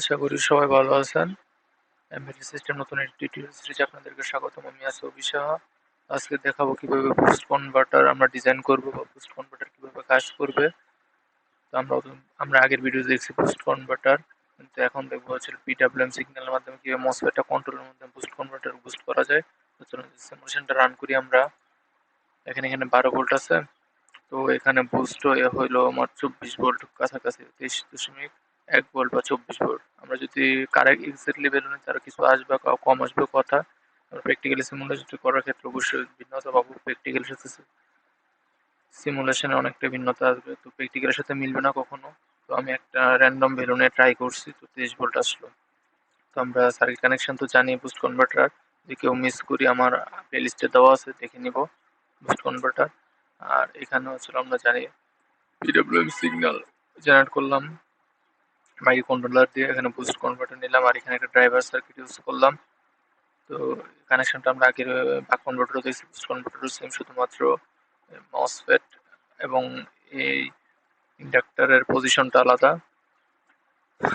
আশা করি সবাই ভালো আছেন। এমবেডেড সিস্টেম নতুন একটি টিউটোরিয়াল সিরিজে আপনাদেরকে স্বাগতম। আমি আছি অভিষা। আজকে দেখাবো কিভাবে বুস্ট কনভার্টার আমরা ডিজাইন করব বা বুস্ট কনভার্টার কিভাবে কাজ করবে। তো আমরা আগের ভিডিও দেখছি বুস্ট কনভার্টার, কিন্তু এখন দেখবো হচ্ছে পিডব্লিউএম সিগন্যালের মাধ্যমে কিভাবে মসফেটটা কন্ট্রোলের মাধ্যমে বুস্ট কনভার্টার বুস্ট করা যায়। তো চলুন সিমুলেশনটা রান করি আমরা। এখানে 12 ভোল্ট আছে। তো এখানে বুস্ট হইলো আমার 24 ভোল্ট কাছাকাছি, 23.1 ভোল্ট বা 24 ভোল্ট। আমরা যদি কারেক্ট এক্সাক্টলি ভ্যালু নিই তার কিছু আসবে বা কম আসবে কথা। আমরা প্র্যাকটিক্যালি সিমুলেশন করার ক্ষেত্রে অবশ্যই ভিন্নতা পাবো। প্র্যাকটিক্যালের সাথে সিমুলেশনে অনেকটা ভিন্নতা আসবে, তো প্র্যাকটিক্যালের সাথে মিলবে না কখনো। তো আমি একটা র্যান্ডম ভ্যালু নিয়ে ট্রাই করছি, তো 23 ভোল্ট আসলো। তো আমরা সার্কিট কানেকশন তো জানি বুস্ট কনভার্টার, যদি কেউ মিস করি আমার প্লেলিস্টে দেওয়া আছে, দেখে নিব বুস্ট কনভার্টার। আর এখানে হচ্ছে আমরা জানি পিডব্লিউএম সিগন্যাল জেনারেট করলাম মাইক্রোকন্ট্রোলার দিয়ে, এখানে বুস্ট কনভার্টার নিলাম আর এখানে একটা ড্রাইভার সার্কিট ইউজ করলাম। তো কানেকশনটা আমরা আগের বাক কনভার্টারও দেখছি, বুস্ট কনভার্টারও সেম, শুধুমাত্র মসফেট এবং এই ইন্ডাক্টরের পজিশনটা আলাদা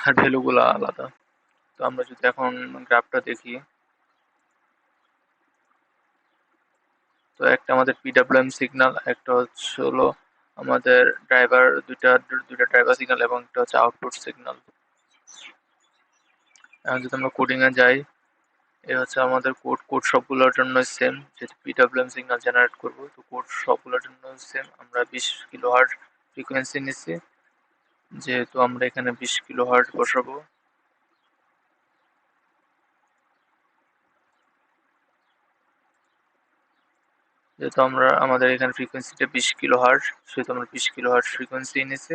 আর ভ্যালুগুলো আলাদা। তো আমরা যদি এখন গ্রাফটা দেখি, তো একটা আমাদের পিডব্লিউএম সিগন্যাল, একটা হলো আমাদের দুইটা ড্রাইভার সিগন্যাল এবং একটা হচ্ছে আউটপুট সিগন্যাল। এখন যদি আমরা কোডিং এ যাই, এই হচ্ছে আমাদের কোড সবগুলোর জন্য সেম, যেহেতু পিডব্লিউএম সিগন্যাল জেনারেট করব, তো কোড সবগুলোর জন্য সেম। আমরা 20 কিলোহার্টজ ফ্রিকোয়েন্সি নিচ্ছি, যেহেতু আমরা এখানে 20 কিলোহার্টজ বসাবো। যেহেতু আমাদের এখানে ফ্রিকোয়েন্সিটা 20 কিলোহার্টজ, সেহেতু আমরা 20 কিলোহার্টজ ফ্রিকোয়েন্সি নিচ্ছি।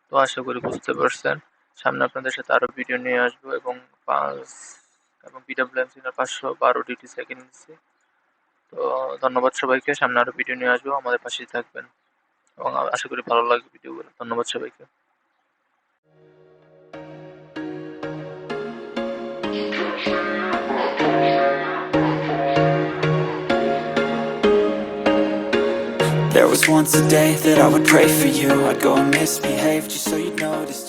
তো আশা করি বুঝতে পারছেন। সামনে আপনাদের সাথে আরো ভিডিও নিয়ে আসবো এবং পিডব্লিউএম সিগন্যাল 512 ডিউটি সেকেন্ড নিচ্ছি। তো ধন্যবাদ সবাইকে, সামনে আরো ভিডিও নিয়ে আসবো, আমাদের পাশেই থাকবেন এবং আশা করি ভালো লাগবে ভিডিওগুলো। ধন্যবাদ সবাইকে। There was once a day that I would pray for you. I'd go and misbehave just so you'd notice